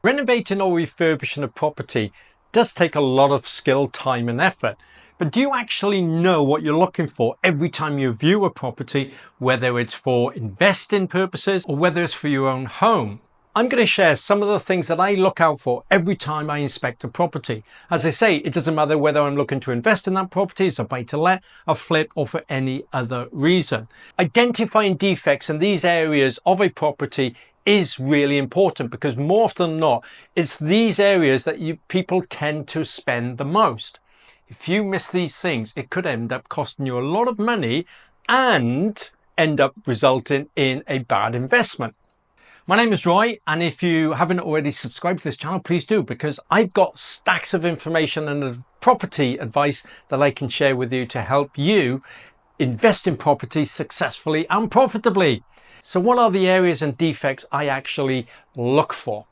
Renovating or refurbishing a property does take a lot of skill, time and effort. But do you actually know what you're looking for every time you view a property, whether it's for investing purposes or whether it's for your own home? I'm going to share some of the things that I look out for every time I inspect a property. As I say, it doesn't matter whether I'm looking to invest in that property, it's a buy to let, a flip, or for any other reason. Identifying defects in these areas of a property is really important because more often than not, it's these areas that people tend to spend the most. If you miss these things, it could end up costing you a lot of money and end up resulting in a bad investment. My name is Roy, and if you haven't already subscribed to this channel, please do, because I've got stacks of information and property advice that I can share with you to help you invest in property successfully and profitably. So what are the areas and defects I actually look for?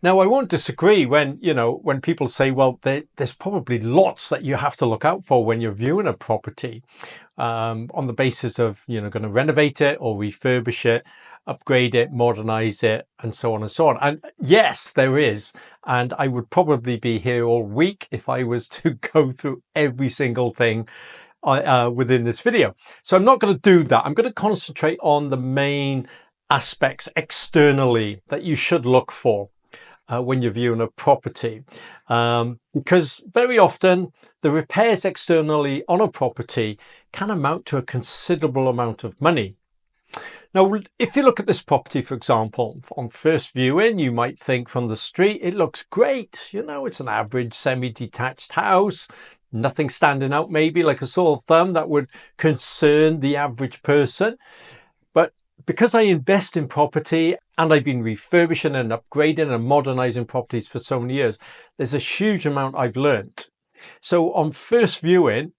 Now, I won't disagree when people say, well, there's probably lots that you have to look out for when you're viewing a property on the basis of, going to renovate it or refurbish it, upgrade it, modernize it, and so on and so on. And yes, there is. And I would probably be here all week if I was to go through every single thing within this video. So I'm not going to do that. I'm going to concentrate on the main aspects externally that you should look for when you're viewing a property, because very often the repairs externally on a property can amount to a considerable amount of money. Now, if you look at this property, for example, on first viewing, you might think from the street, it looks great. It's an average semi-detached house. Nothing standing out maybe like a sore thumb that would concern the average person. But because I invest in property and I've been refurbishing and upgrading and modernizing properties for so many years, there's a huge amount I've learnt. So on first viewing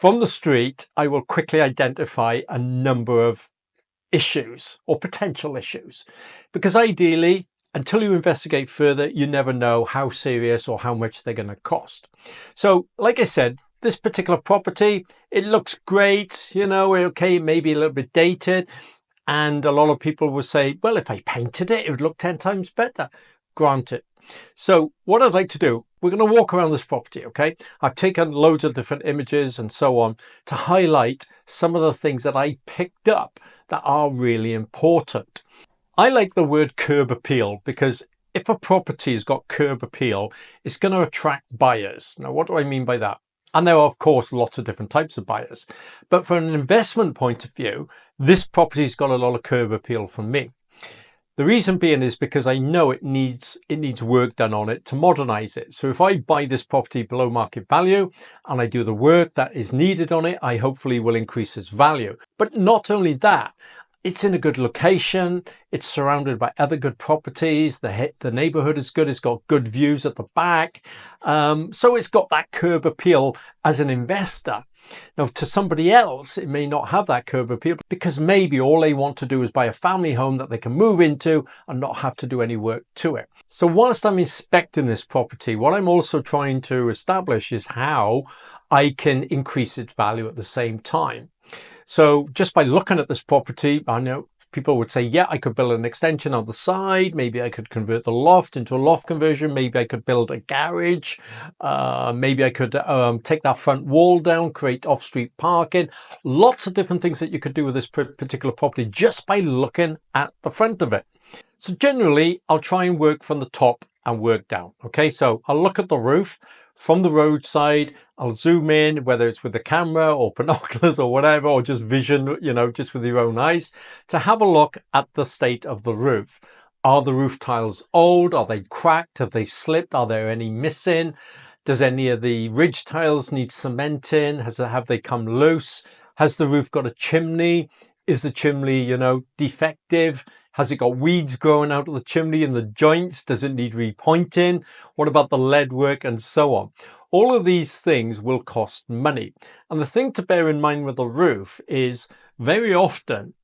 from the street, I will quickly identify a number of issues or potential issues, because ideally, until you investigate further, you never know how serious or how much they're going to cost. So like I said, this particular property, it looks great, okay, maybe a little bit dated. And a lot of people will say, well, if I painted it, it would look 10 times better. Granted. So what I'd like to do, we're going to walk around this property, okay? I've taken loads of different images and so on to highlight some of the things that I picked up that are really important. I like the word curb appeal because if a property has got curb appeal, it's going to attract buyers. Now, what do I mean by that? And there are, of course, lots of different types of buyers. But from an investment point of view, this property's got a lot of curb appeal for me. The reason being is because I know it needs work done on it to modernize it. So if I buy this property below market value and I do the work that is needed on it, I hopefully will increase its value. But not only that, it's in a good location. It's surrounded by other good properties. The neighborhood is good. It's got good views at the back. So it's got that curb appeal as an investor. Now, to somebody else, it may not have that curb appeal because maybe all they want to do is buy a family home that they can move into and not have to do any work to it. So whilst I'm inspecting this property, what I'm also trying to establish is how I can increase its value at the same time. So just by looking at this property, I know people would say, yeah, I could build an extension on the side. Maybe I could convert the loft into a loft conversion. Maybe I could build a garage. Maybe I could take that front wall down, create off-street parking. Lots of different things that you could do with this particular property just by looking at the front of it. So generally, I'll try and work from the top and work down. Okay, so I'll look at the roof from the roadside. I'll zoom in, whether it's with the camera or binoculars or whatever, or just vision, just with your own eyes, to have a look at the state of the roof. Are the roof tiles old? Are they cracked? Have they slipped? Are there any missing? Does any of the ridge tiles need cementing? Have they come loose? Has the roof got a chimney? Is the chimney, defective? Has it got weeds growing out of the chimney in the joints? Does it need repointing? What about the lead work and so on? All of these things will cost money. And the thing to bear in mind with the roof is very often,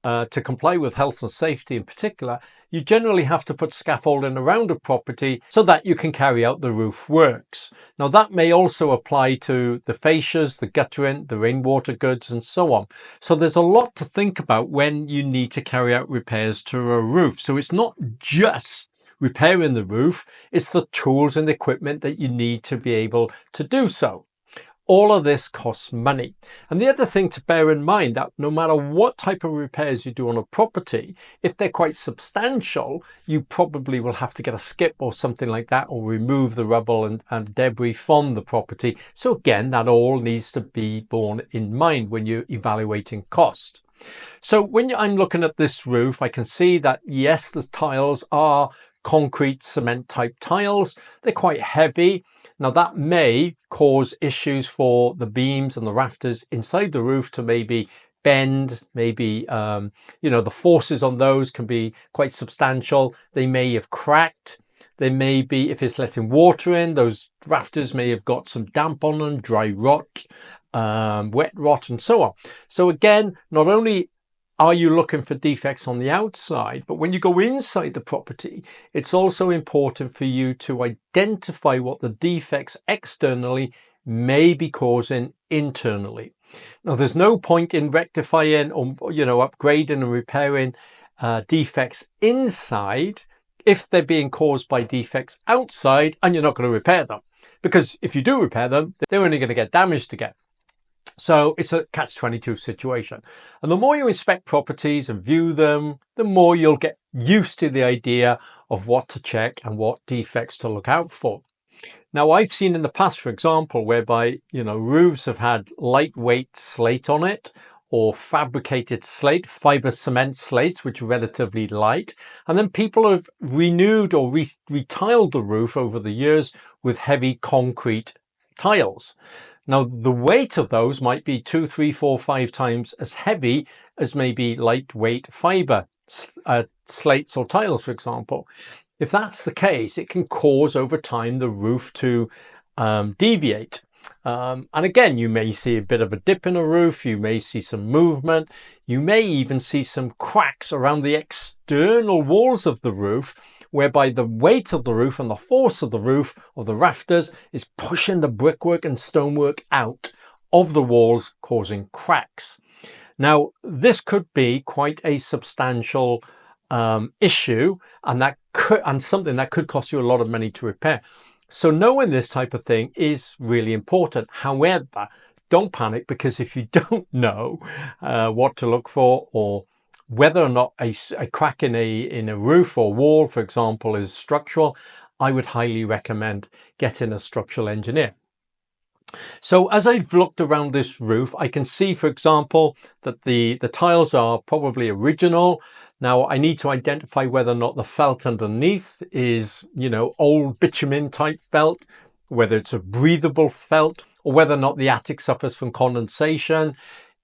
to comply with health and safety in particular, you generally have to put scaffolding around a property so that you can carry out the roof works. Now that may also apply to the fascias, the guttering, the rainwater goods and so on. So there's a lot to think about when you need to carry out repairs to a roof. So it's not just repairing the roof. It's the tools and the equipment that you need to be able to do so. All of this costs money. And the other thing to bear in mind, that no matter what type of repairs you do on a property, if they're quite substantial, you probably will have to get a skip or something like that, or remove the rubble and debris from the property. So again, that all needs to be borne in mind when you're evaluating cost. So when I'm looking at this roof, I can see that yes, the tiles are concrete cement type tiles. They're quite heavy. Now that may cause issues for the beams and the rafters inside the roof to maybe bend, maybe, the forces on those can be quite substantial. They may have cracked. They may be, if it's letting water in, those rafters may have got some damp on them, dry rot, wet rot, and so on. So again, not only are you looking for defects on the outside, but when you go inside the property, it's also important for you to identify what the defects externally may be causing internally. Now, there's no point in rectifying or, upgrading and repairing defects inside if they're being caused by defects outside and you're not going to repair them. Because if you do repair them, they're only going to get damaged again. So it's a catch-22 situation. And the more you inspect properties and view them, the more you'll get used to the idea of what to check and what defects to look out for. Now, I've seen in the past, for example, whereby, roofs have had lightweight slate on it, or fabricated slate, fiber cement slates, which are relatively light. And then people have renewed or retiled the roof over the years with heavy concrete tiles. Now, the weight of those might be 2, 3, 4, 5 times as heavy as maybe lightweight fiber slates or tiles, for example. If that's the case, it can cause over time the roof to deviate. And again, you may see a bit of a dip in a roof, you may see some movement, you may even see some cracks around the external walls of the roof, whereby the weight of the roof and the force of the roof of the rafters is pushing the brickwork and stonework out of the walls, causing cracks. Now, this could be quite a substantial issue, and something that could cost you a lot of money to repair. So knowing this type of thing is really important. However, don't panic, because if you don't know what to look for, or whether or not a crack in a roof or wall, for example, is structural, I would highly recommend getting a structural engineer. So as I've looked around this roof, I can see, for example, that the tiles are probably original. Now I need to identify whether or not the felt underneath is, old bitumen type felt, whether it's a breathable felt, or whether or not the attic suffers from condensation.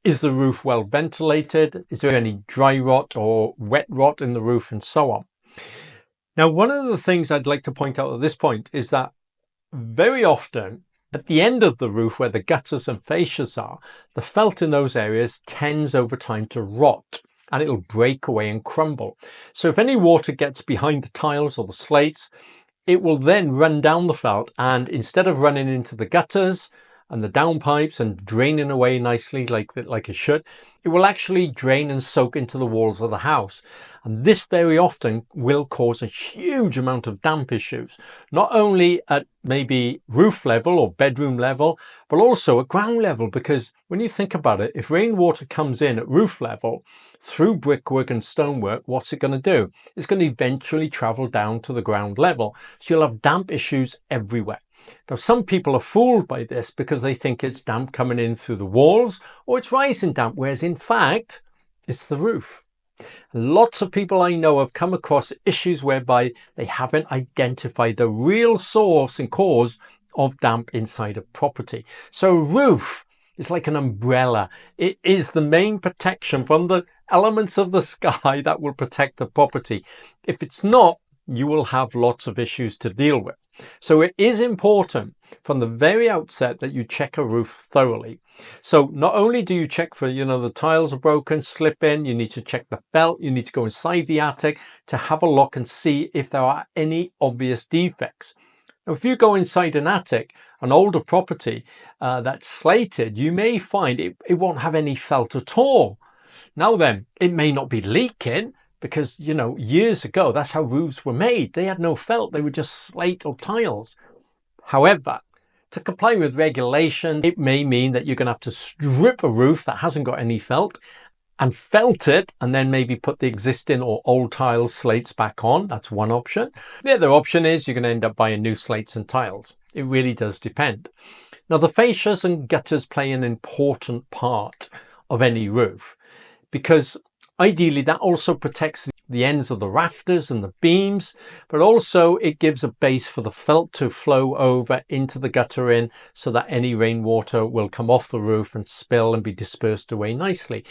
Is the roof well ventilated? Is there any dry rot or wet rot in the roof, and so on? Now, one of the things I'd like to point out at this point is that very often at the end of the roof, where the gutters and fascias are, the felt in those areas tends over time to rot, and it'll break away and crumble. So if any water gets behind the tiles or the slates, it will then run down the felt, and instead of running into the gutters and the downpipes and draining away nicely like it should, it will actually drain and soak into the walls of the house. And this very often will cause a huge amount of damp issues, not only at maybe roof level or bedroom level, but also at ground level. Because when you think about it, if rainwater comes in at roof level through brickwork and stonework, what's it going to do? It's going to eventually travel down to the ground level. So you'll have damp issues everywhere. Now, some people are fooled by this because they think it's damp coming in through the walls or it's rising damp, whereas in fact, it's the roof. Lots of people I know have come across issues whereby they haven't identified the real source and cause of damp inside a property. So a roof is like an umbrella. It is the main protection from the elements of the sky that will protect the property. If it's not, you will have lots of issues to deal with. So it is important from the very outset that you check a roof thoroughly. So not only do you check for, the tiles are broken, slip in, you need to check the felt, you need to go inside the attic to have a look and see if there are any obvious defects. Now, if you go inside an attic, an older property that's slated, you may find it won't have any felt at all. Now then, it may not be leaking, because, you know, years ago, that's how roofs were made. They had no felt. They were just slate or tiles. However, to comply with regulation, it may mean that you're going to have to strip a roof that hasn't got any felt and felt it, and then maybe put the existing or old tiles, slates back on. That's one option. The other option is you're going to end up buying new slates and tiles. It really does depend. Now, the fascias and gutters play an important part of any roof, because ideally that also protects the ends of the rafters and the beams, but also it gives a base for the felt to flow over into the gutter in, so that any rainwater will come off the roof and spill and be dispersed away nicely.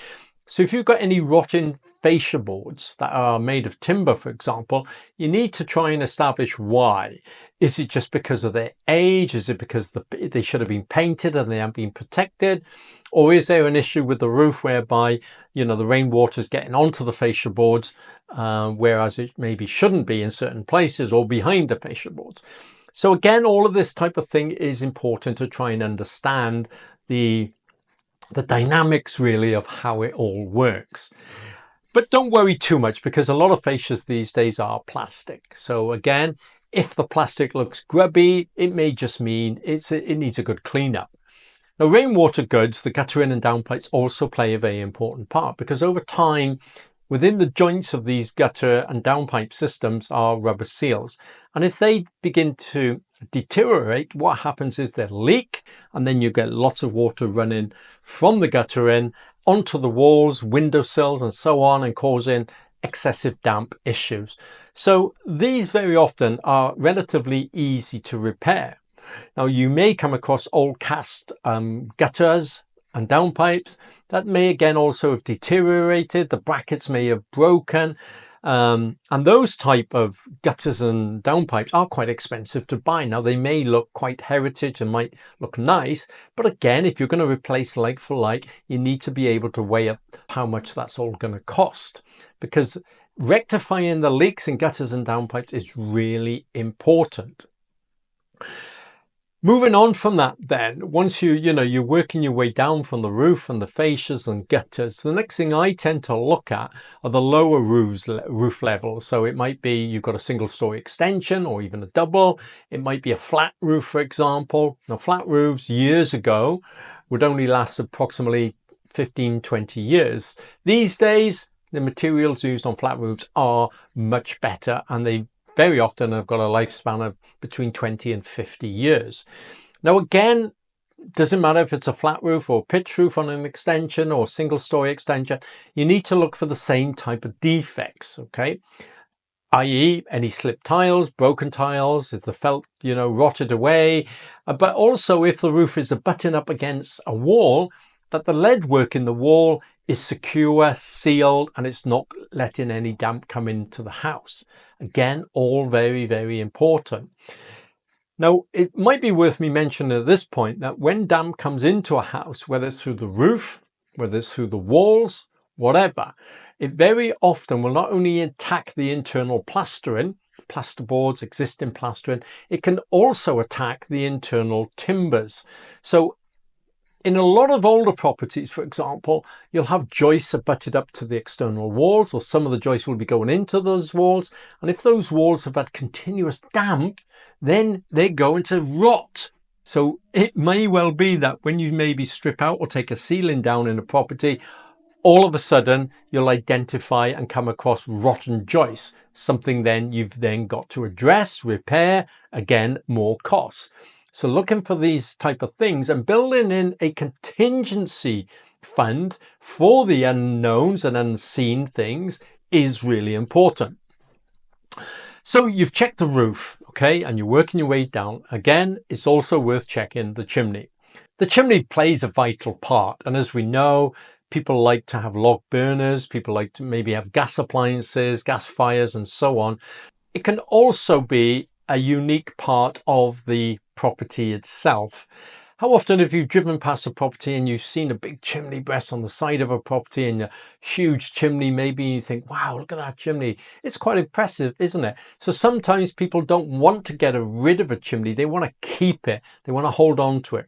So if you've got any rotten fascia boards that are made of timber, for example, you need to try and establish why. Is it just because of their age? Is it because they should have been painted and they haven't been protected? Or is there an issue with the roof whereby, you know, the rainwater is getting onto the fascia boards, whereas it maybe shouldn't be in certain places, or behind the fascia boards? So again, all of this type of thing is important to try and understand the dynamics really of how it all works. But don't worry too much, because a lot of fascias these days are plastic. So again, if the plastic looks grubby, it may just mean it needs a good cleanup. Now, rainwater goods, the gutter in and downpipes, also play a very important part, because over time, within the joints of these gutter and downpipe systems are rubber seals. And if they begin to deteriorate, what happens is they leak, and then you get lots of water running from the gutter in onto the walls, windowsills, and so on, and causing excessive damp issues. So these very often are relatively easy to repair. Now, you may come across old cast gutters and downpipes that may again also have deteriorated. The brackets may have broken, and those type of gutters and downpipes are quite expensive to buy. Now, they may look quite heritage and might look nice, but again, if you're going to replace like for like, you need to be able to weigh up how much that's all going to cost, because rectifying the leaks in gutters and downpipes is really important. Moving on from that then, once you're working your way down from the roof and the fascias and gutters, the next thing I tend to look at are the lower roof levels. So it might be you've got a single story extension or even a double. It might be a flat roof, for example. Now, flat roofs years ago would only last approximately 15, 20 years. These days, the materials used on flat roofs are much better, and they very often have got a lifespan of between 20 and 50 years. Now, again, doesn't matter if it's a flat roof or pitch roof on an extension or single story extension, you need to look for the same type of defects, okay? i.e. any slipped tiles, broken tiles, if the felt, rotted away, but also if the roof is abutting up against a wall, that the lead work in the wall is secure, sealed, and it's not letting any damp come into the house. Again, all very, very important. Now, it might be worth me mentioning at this point that when damp comes into a house, whether it's through the roof, whether it's through the walls, whatever, it very often will not only attack the internal plastering, plasterboards, existing plastering, it can also attack the internal timbers. So in a lot of older properties, for example, you'll have joists abutted up to the external walls, or some of the joists will be going into those walls. And if those walls have had continuous damp, then they're going to rot. So it may well be that when you maybe strip out or take a ceiling down in a property, all of a sudden you'll identify and come across rotten joists, something then you've then got to address, repair, again, more costs. So looking for these type of things and building in a contingency fund for the unknowns and unseen things is really important. So you've checked the roof, okay, and you're working your way down. Again, it's also worth checking the chimney. The chimney plays a vital part, and as we know, people like to have log burners, people like to maybe have gas appliances, gas fires, and so on. It can also be a unique part of the property itself. How often have you driven past a property and you've seen a big chimney breast on the side of a property and a huge chimney, maybe you think, wow, look at that chimney. It's quite impressive, isn't it? So sometimes people don't want to get rid of a chimney. They want to keep it. They want to hold on to it.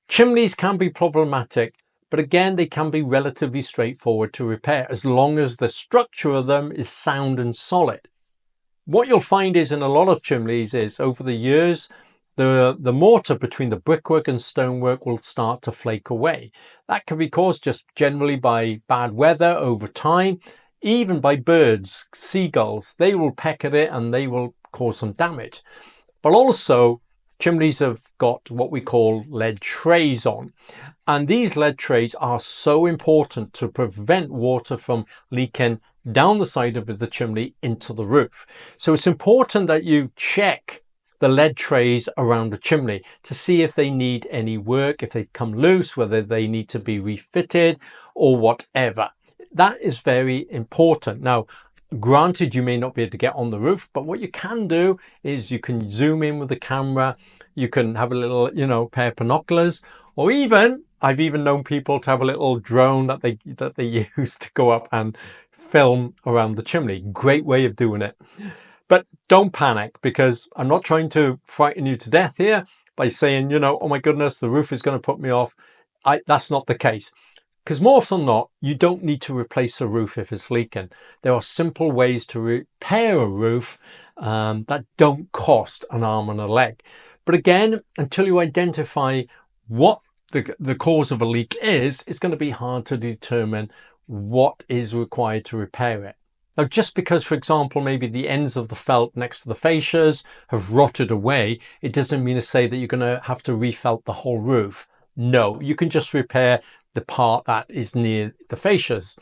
Chimneys can be problematic, but again, they can be relatively straightforward to repair as long as the structure of them is sound and solid. What you'll find is in a lot of chimneys is over the years, the mortar between the brickwork and stonework will start to flake away. That can be caused just generally by bad weather over time, even by birds, seagulls. They will peck at it and they will cause some damage. But also, chimneys have got what we call lead trays on. And these lead trays are so important to prevent water from leaking down the side of the chimney into the roof. So it's important that you check the lead trays around the chimney to see if they need any work, if they've come loose, whether they need to be refitted or whatever. That is very important. Now, granted, you may not be able to get on the roof, but what you can do is you can zoom in with the camera. You can have a little, pair of binoculars, or even I've even known people to have a little drone that they use to go up and film around the chimney. Great way of doing it. But don't panic, because I'm not trying to frighten you to death here by saying, oh my goodness, the roof is going to put me off. That's not the case. Because more often than not, you don't need to replace a roof if it's leaking. There are simple ways to repair a roof that don't cost an arm and a leg. But again, until you identify what the cause of a leak is, it's going to be hard to determine what is required to repair it. Now, just because, for example, maybe the ends of the felt next to the fascias have rotted away, it doesn't mean to say that you're going to have to refelt the whole roof. No, you can just repair the part that is near the fascias,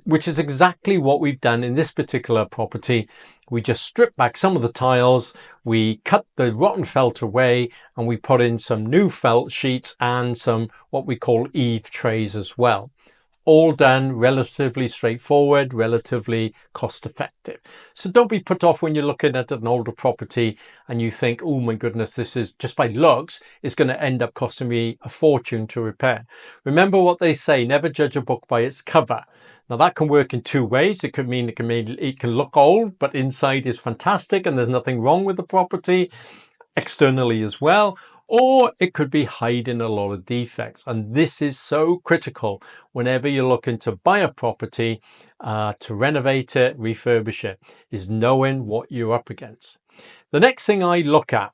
which is exactly what we've done in this particular property. We just stripped back some of the tiles, we cut the rotten felt away, and we put in some new felt sheets and some what we call eave trays as well. All done relatively straightforward, relatively cost effective. So don't be put off when you're looking at an older property and you think, oh my goodness, this is just by looks, it's going to end up costing me a fortune to repair. Remember what they say, never judge a book by its cover. Now that can work in two ways. It could mean it can look old, but inside is fantastic and there's nothing wrong with the property externally as well. Or it could be hiding a lot of defects. And this is so critical whenever you're looking to buy a property, to renovate it, refurbish it, is knowing what you're up against. The next thing I look at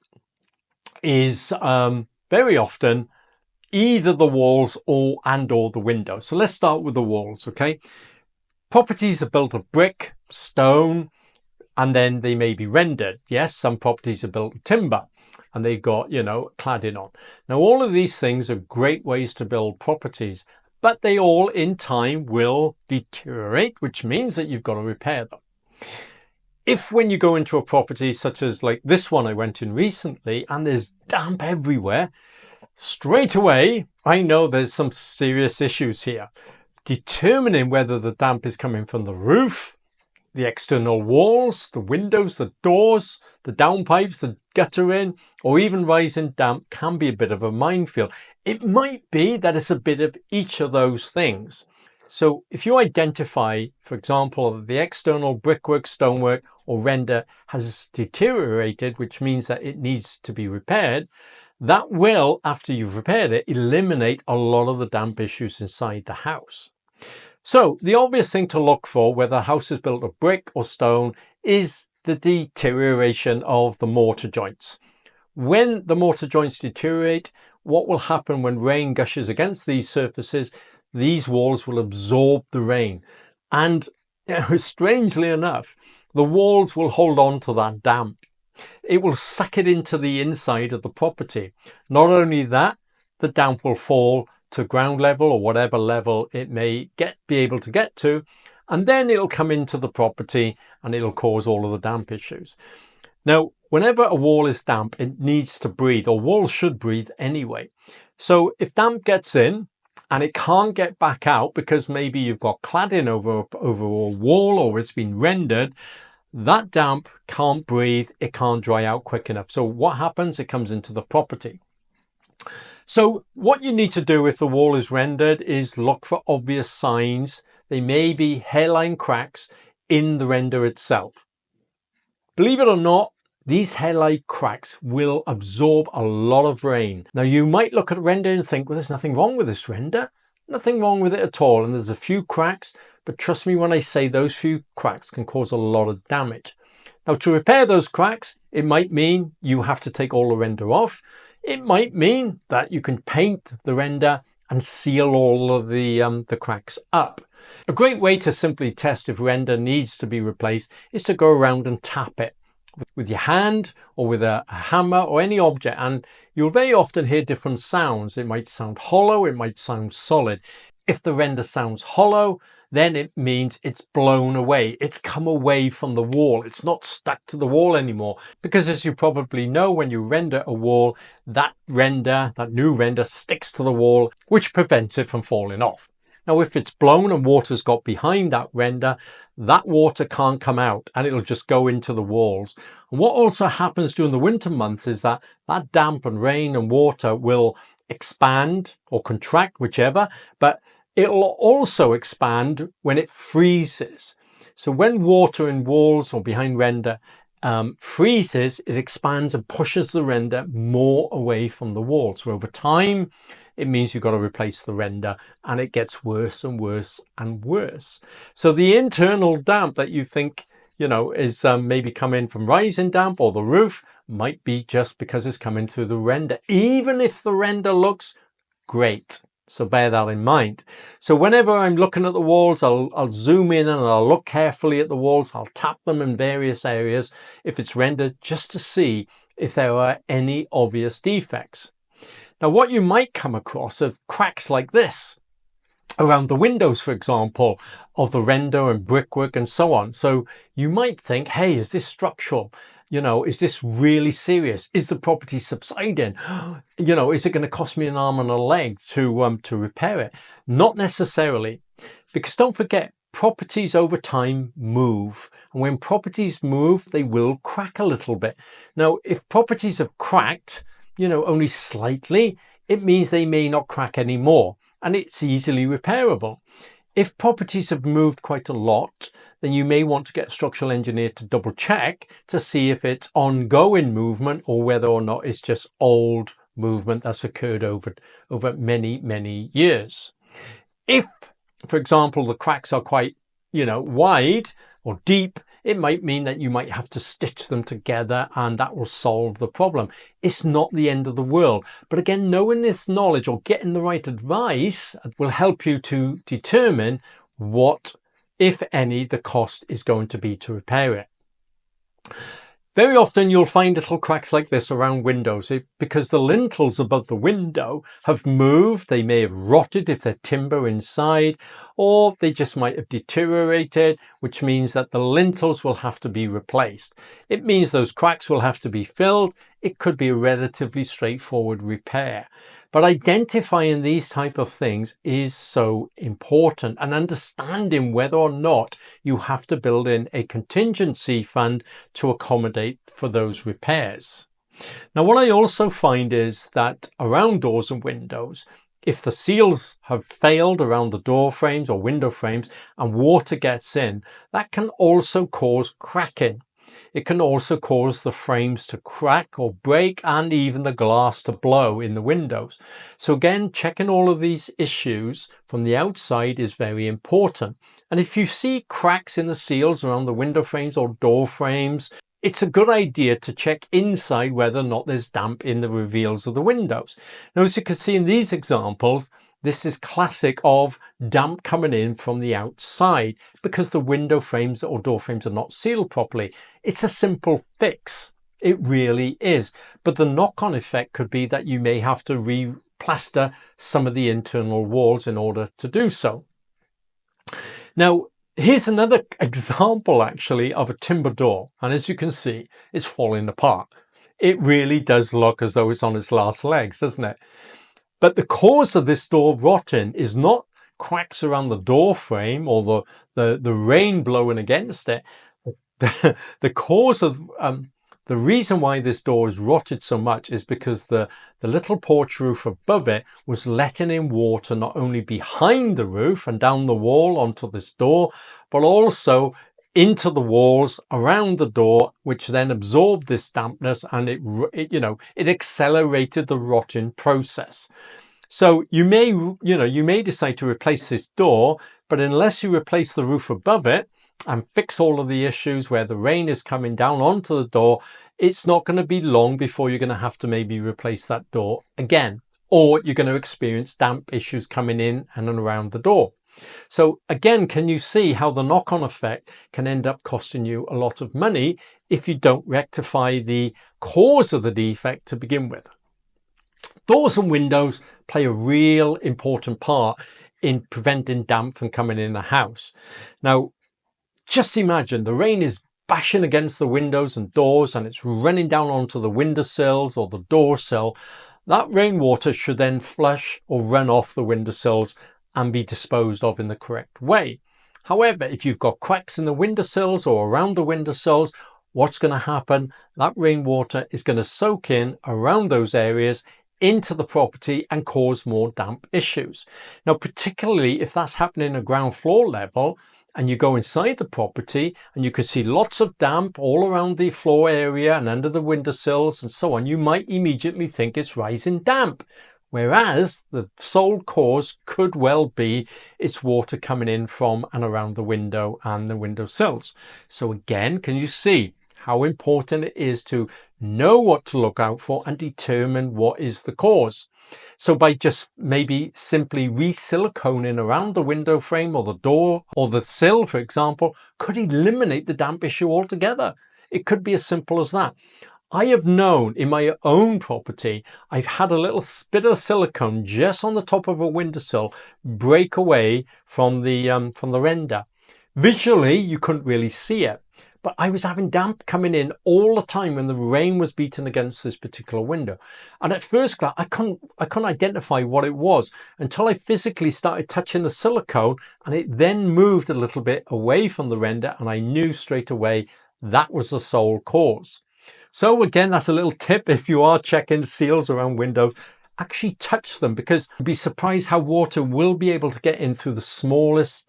is very often either the walls or the windows. So let's start with the walls, okay? Properties are built of brick, stone, and then they may be rendered. Yes, some properties are built of timber, and they've got, cladding on. Now, all of these things are great ways to build properties, but they all in time will deteriorate, which means that you've got to repair them. If when you go into a property such as like this one I went in recently, and there's damp everywhere, straight away, I know there's some serious issues here. Determining whether the damp is coming from the roof, the external walls, the windows, the doors, the downpipes, the guttering, or even rising damp can be a bit of a minefield. It might be that it's a bit of each of those things. So if you identify, for example, that the external brickwork, stonework, or render has deteriorated, which means that it needs to be repaired, that will, after you've repaired it, eliminate a lot of the damp issues inside the house. So the obvious thing to look for, whether a house is built of brick or stone, is the deterioration of the mortar joints. When the mortar joints deteriorate, what will happen when rain gushes against these surfaces? These walls will absorb the rain. And strangely enough, the walls will hold on to that damp. It will suck it into the inside of the property. Not only that, the damp will fall to ground level or whatever level it may be able to get to, and then it'll come into the property and it'll cause all of the damp issues. Now, whenever a wall is damp, it needs to breathe, or walls should breathe anyway. So if damp gets in and it can't get back out because maybe you've got cladding over a wall or it's been rendered, that damp can't breathe, it can't dry out quick enough. So what happens? It comes into the property. So what you need to do if the wall is rendered is look for obvious signs. They may be hairline cracks in the render itself. Believe it or not, these hairline cracks will absorb a lot of rain. Now you might look at a render and think, well, there's nothing wrong with this render. Nothing wrong with it at all, and there's a few cracks, but trust me when I say those few cracks can cause a lot of damage. Now, to repair those cracks, it might mean you have to take all the render off. It might mean that you can paint the render and seal all of the cracks up. A great way to simply test if render needs to be replaced is to go around and tap it with your hand or with a hammer or any object, and you'll very often hear different sounds. It might sound hollow, it might sound solid. If the render sounds hollow, then it means it's blown away. It's come away from the wall. It's not stuck to the wall anymore. Because as you probably know, when you render a wall, that new render sticks to the wall, which prevents it from falling off. Now, if it's blown and water's got behind that render, that water can't come out and it'll just go into the walls. And what also happens during the winter months is that damp and rain and water will expand or contract, whichever, but it'll also expand when it freezes. So when water in walls or behind render freezes, it expands and pushes the render more away from the wall. So over time, it means you've got to replace the render, and it gets worse and worse and worse. So the internal damp that you think, is maybe coming from rising damp or the roof might be just because it's coming through the render, even if the render looks great. So bear that in mind. So whenever I'm looking at the walls, I'll zoom in and I'll look carefully at the walls. I'll tap them in various areas if it's rendered, just to see if there are any obvious defects. Now, what you might come across are cracks like this around the windows, for example, of the render and brickwork and so on. So you might think, hey, is this structural? Is this really serious? Is the property subsiding? Is it going to cost me an arm and a leg to repair it? Not necessarily, because don't forget, properties over time move. And when properties move, they will crack a little bit. Now, if properties have cracked, only slightly, it means they may not crack anymore, and it's easily repairable. If properties have moved quite a lot, then you may want to get a structural engineer to double check to see if it's ongoing movement or whether or not it's just old movement that's occurred over many, many years. If, for example, the cracks are quite, wide or deep, it might mean that you might have to stitch them together, and that will solve the problem. It's not the end of the world. But again, knowing this knowledge or getting the right advice will help you to determine what, if any, the cost is going to be to repair it. Very often you'll find little cracks like this around windows because the lintels above the window have moved. They may have rotted if they're timber inside, or they just might have deteriorated, which means that the lintels will have to be replaced. It means those cracks will have to be filled. It could be a relatively straightforward repair. But identifying these type of things is so important, and understanding whether or not you have to build in a contingency fund to accommodate for those repairs. Now, what I also find is that around doors and windows, if the seals have failed around the door frames or window frames and water gets in, that can also cause cracking. It can also cause the frames to crack or break, and even the glass to blow in the windows. So again, checking all of these issues from the outside is very important. And if you see cracks in the seals around the window frames or door frames, it's a good idea to check inside whether or not there's damp in the reveals of the windows. Now, as you can see in these examples, this is classic of damp coming in from the outside because the window frames or door frames are not sealed properly. It's a simple fix. It really is. But the knock-on effect could be that you may have to re-plaster some of the internal walls in order to do so. Now, here's another example actually of a timber door. And as you can see, it's falling apart. It really does look as though it's on its last legs, doesn't it? But the cause of this door rotting is not cracks around the door frame or the rain blowing against it. The cause of the reason why this door is rotted so much is because the little porch roof above it was letting in water not only behind the roof and down the wall onto this door, but also into the walls around the door, which then absorbed this dampness, and it accelerated the rotting process. So you may decide to replace this door, but unless you replace the roof above it and fix all of the issues where the rain is coming down onto the door, it's not going to be long before you're going to have to maybe replace that door again, or you're going to experience damp issues coming in and around the door. So again, can you see how the knock-on effect can end up costing you a lot of money if you don't rectify the cause of the defect to begin with? Doors and windows play a real important part in preventing damp from coming in a house. Now, just imagine the rain is bashing against the windows and doors and it's running down onto the windowsills or the door sill. That rainwater should then flush or run off the windowsills and be disposed of in the correct way. However, if you've got cracks in the windowsills or around the windowsills, what's going to happen? That rainwater is going to soak in around those areas into the property and cause more damp issues. Now, particularly if that's happening at ground floor level and you go inside the property and you can see lots of damp all around the floor area and under the windowsills and so on, you might immediately think it's rising damp. Whereas the sole cause could well be it's water coming in from and around the window and the windowsills. So again, can you see how important it is to know what to look out for and determine what is the cause? So by just maybe simply re-siliconing around the window frame or the door or the sill, for example, could eliminate the damp issue altogether. It could be as simple as that. I have known in my own property, I've had a little bit of silicone just on the top of a windowsill break away from the render. Visually, you couldn't really see it, but I was having damp coming in all the time when the rain was beating against this particular window. And at first glance, I couldn't identify what it was until I physically started touching the silicone, and it then moved a little bit away from the render, and I knew straight away that was the sole cause. So again, that's a little tip. If you are checking seals around windows, actually touch them, because you'd be surprised how water will be able to get in through the smallest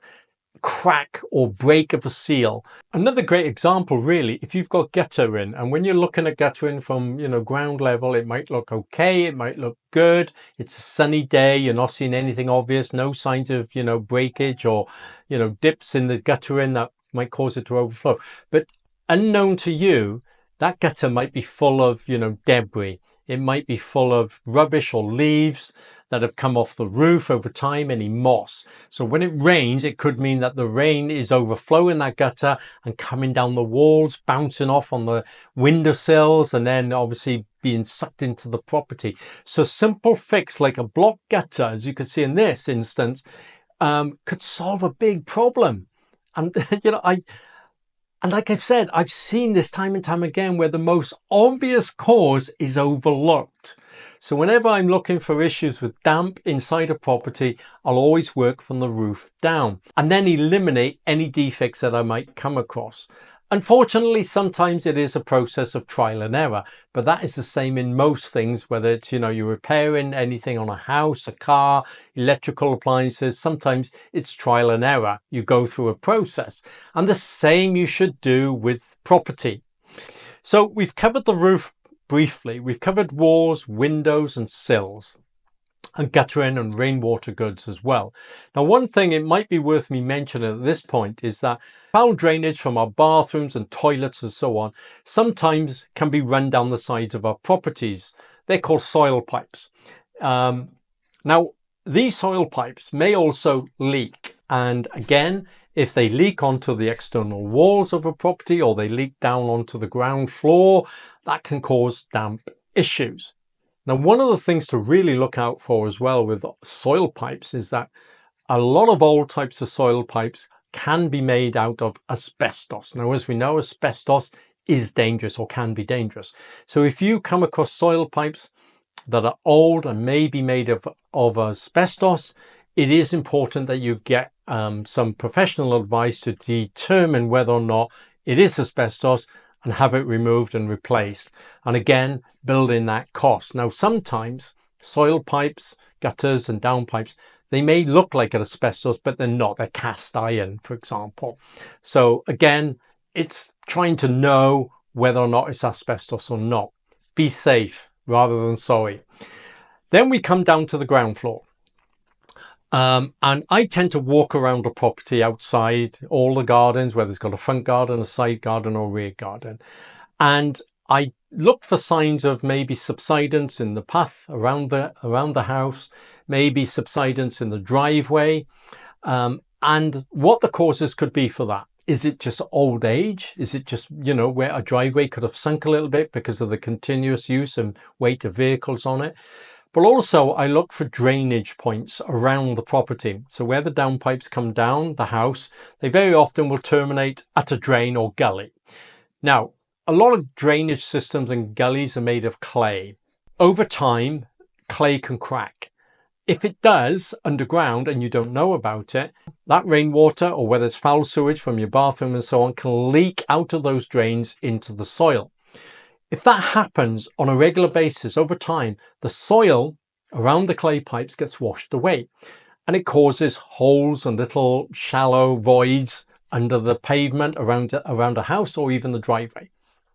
crack or break of a seal. Another great example, really, if you've got guttering, and when you're looking at guttering from ground level, it might look okay, it might look good, it's a sunny day, you're not seeing anything obvious, no signs of breakage or dips in the guttering that might cause it to overflow. But unknown to you, that gutter might be full of debris. It might be full of rubbish or leaves that have come off the roof over time, any moss. So when it rains, it could mean that the rain is overflowing that gutter and coming down the walls, bouncing off on the windowsills, and then obviously being sucked into the property. So simple fix like a block gutter, as you can see in this instance, could solve a big problem. And And like I've said, I've seen this time and time again where the most obvious cause is overlooked. So whenever I'm looking for issues with damp inside a property, I'll always work from the roof down and then eliminate any defects that I might come across. Unfortunately, sometimes it is a process of trial and error, but that is the same in most things, whether it's, you're repairing anything on a house, a car, electrical appliances. Sometimes it's trial and error. You go through a process, and the same you should do with property. So we've covered the roof briefly. We've covered walls, windows and sills, and guttering and rainwater goods as well. Now, one thing it might be worth me mentioning at this point is that foul drainage from our bathrooms and toilets and so on sometimes can be run down the sides of our properties. They're called soil pipes. Now, these soil pipes may also leak. And again, if they leak onto the external walls of a property or they leak down onto the ground floor, that can cause damp issues. Now, one of the things to really look out for as well with soil pipes is that a lot of old types of soil pipes can be made out of asbestos. Now, as we know, asbestos is dangerous or can be dangerous. So if you come across soil pipes that are old and may be made of asbestos, it is important that you get some professional advice to determine whether or not it is asbestos and have it removed and replaced. And again, build in that cost. Now, sometimes soil pipes, gutters and downpipes, they may look like asbestos, but they're not. They're cast iron, for example. So again, it's trying to know whether or not it's asbestos or not. Be safe rather than sorry. Then we come down to the ground floor. And I tend to walk around the property outside, all the gardens, whether it's got a front garden, a side garden or rear garden. And I look for signs of maybe subsidence in the path around the house, maybe subsidence in the driveway, and what the causes could be for that. Is it just old age? Is it just, where a driveway could have sunk a little bit because of the continuous use and weight of vehicles on it? But also I look for drainage points around the property. So where the downpipes come down the house, they very often will terminate at a drain or gully. Now, a lot of drainage systems and gullies are made of clay. Over time, clay can crack. If it does underground and you don't know about it, that rainwater, or whether it's foul sewage from your bathroom and so on, can leak out of those drains into the soil. If that happens on a regular basis over time, the soil around the clay pipes gets washed away and it causes holes and little shallow voids under the pavement around a house or even the driveway.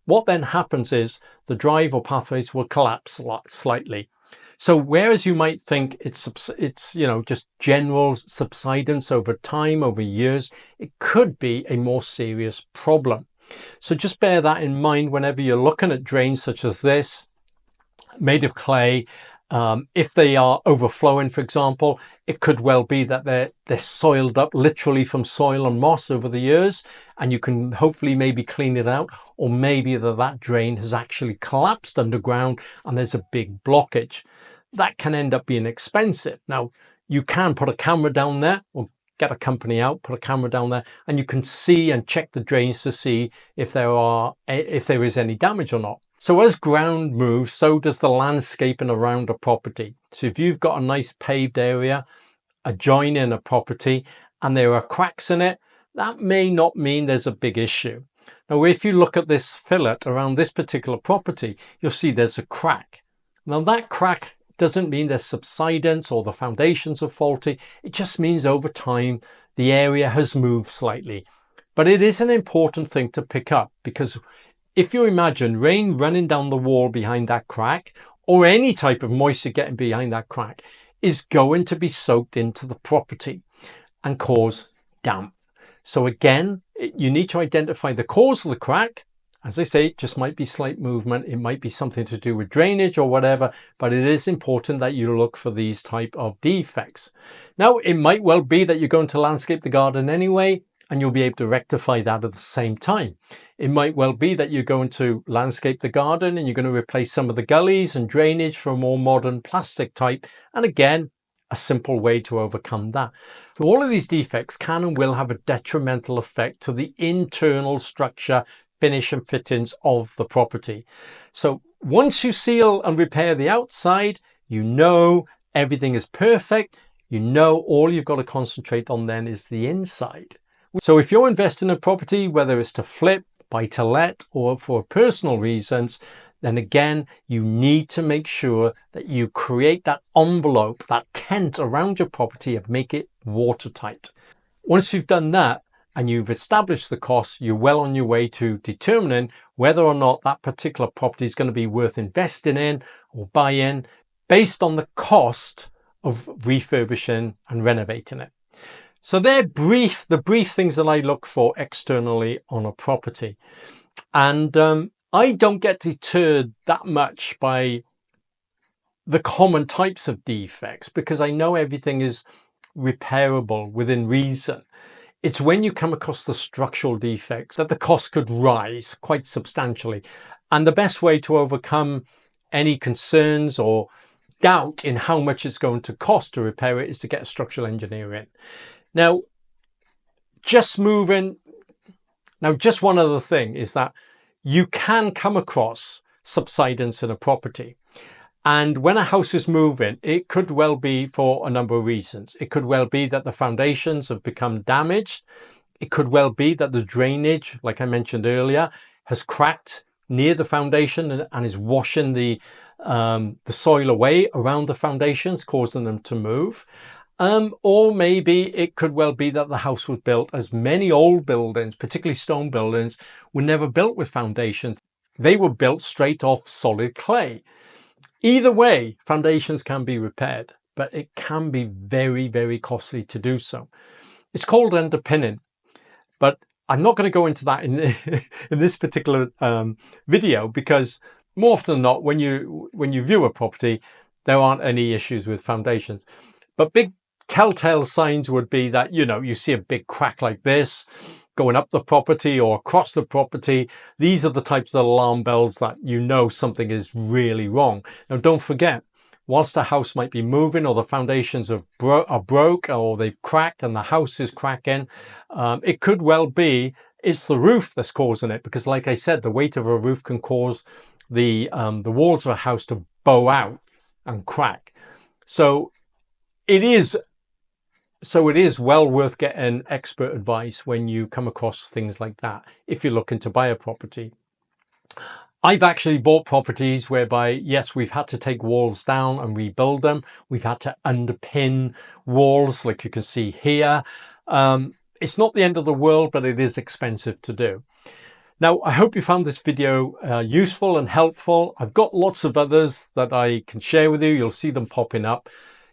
What then happens is the drive or pathways will collapse slightly. So whereas you might think it's just general subsidence over time, over years, it could be a more serious problem. So just bear that in mind whenever you're looking at drains such as this, made of clay. If they are overflowing, for example, it could well be that they're soiled up literally from soil and moss over the years, and you can hopefully maybe clean it out, or maybe that drain has actually collapsed underground and there's a big blockage. That can end up being expensive. Now, you can put a camera down there or get a company out, put a camera down there, and you can see and check the drains to see if there is any damage or not. So as ground moves, so does the landscaping around a property. So if you've got a nice paved area adjoining a property and there are cracks in it, that may not mean there's a big issue. Now, if you look at this fillet around this particular property, you'll see there's a crack. Now that crack doesn't mean there's subsidence or the foundations are faulty. It just means over time the area has moved slightly. But it is an important thing to pick up, because if you imagine rain running down the wall behind that crack, or any type of moisture getting behind that crack, is going to be soaked into the property and cause damp. So again, you need to identify the cause of the crack. As I say, it just might be slight movement. It might be something to do with drainage or whatever, but it is important that you look for these type of defects. Now, it might well be that you're going to landscape the garden anyway, and you'll be able to rectify that at the same time. It might well be that you're going to landscape the garden and you're going to replace some of the gullies and drainage for a more modern plastic type. And again, a simple way to overcome that. So all of these defects can and will have a detrimental effect to the internal structure, finish and fittings of the property. So once you seal and repair the outside, you know everything is perfect. You know all you've got to concentrate on then is the inside. So if you're investing in a property, whether it's to flip, buy to let, or for personal reasons, then again, you need to make sure that you create that envelope, that tent around your property and make it watertight. Once you've done that, and you've established the cost, you're well on your way to determining whether or not that particular property is going to be worth investing in or buying based on the cost of refurbishing and renovating it. So they're the brief things that I look for externally on a property. And I don't get deterred that much by the common types of defects because I know everything is repairable within reason. It's when you come across the structural defects that the cost could rise quite substantially. And the best way to overcome any concerns or doubt in how much it's going to cost to repair it is to get a structural engineer in. Now, just one other thing is that you can come across subsidence in a property. And when a house is moving, it could well be for a number of reasons. It could well be that the foundations have become damaged. It could well be that the drainage, like I mentioned earlier, has cracked near the foundation and is washing the soil away around the foundations, causing them to move. Or maybe it could well be that the house was built, as many old buildings, particularly stone buildings, were never built with foundations. They were built straight off solid clay. Either way, foundations can be repaired, but it can be very, very costly to do so. It's called underpinning, but I'm not going to go into that in in this particular video, because more often than not, when you view a property, there aren't any issues with foundations. But big telltale signs would be that, you see a big crack like this going up the property or across the property. These are the types of alarm bells that something is really wrong. Now, don't forget, whilst a house might be moving, or the foundations are broke, or they've cracked and the house is cracking, it could well be it's the roof that's causing it, because like I said, the weight of a roof can cause the walls of a house to bow out and crack. So it is well worth getting expert advice when you come across things like that, if you're looking to buy a property. I've actually bought properties whereby, yes, we've had to take walls down and rebuild them. We've had to underpin walls, like you can see here. It's not the end of the world, but it is expensive to do. Now, I hope you found this video useful and helpful. I've got lots of others that I can share with you. You'll see them popping up.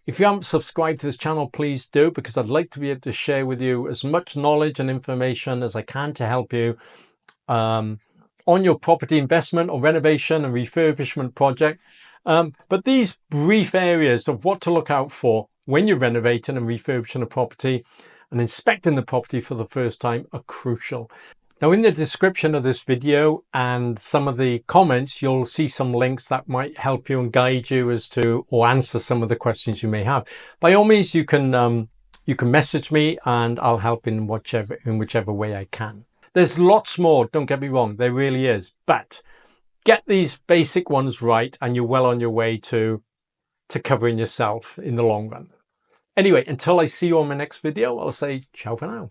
If you haven't subscribed to this channel, please do, because I'd like to be able to share with you as much knowledge and information as I can to help you on your property investment or renovation and refurbishment project. But these brief areas of what to look out for when you're renovating and refurbishing a property and inspecting the property for the first time are crucial. Now, in the description of this video and some of the comments, you'll see some links that might help you and guide you as to, or answer some of the questions you may have. By all means, you can message me and I'll help in whichever way I can. There's lots more, don't get me wrong, there really is. But get these basic ones right and you're well on your way to covering yourself in the long run. Anyway, until I see you on my next video, I'll say ciao for now.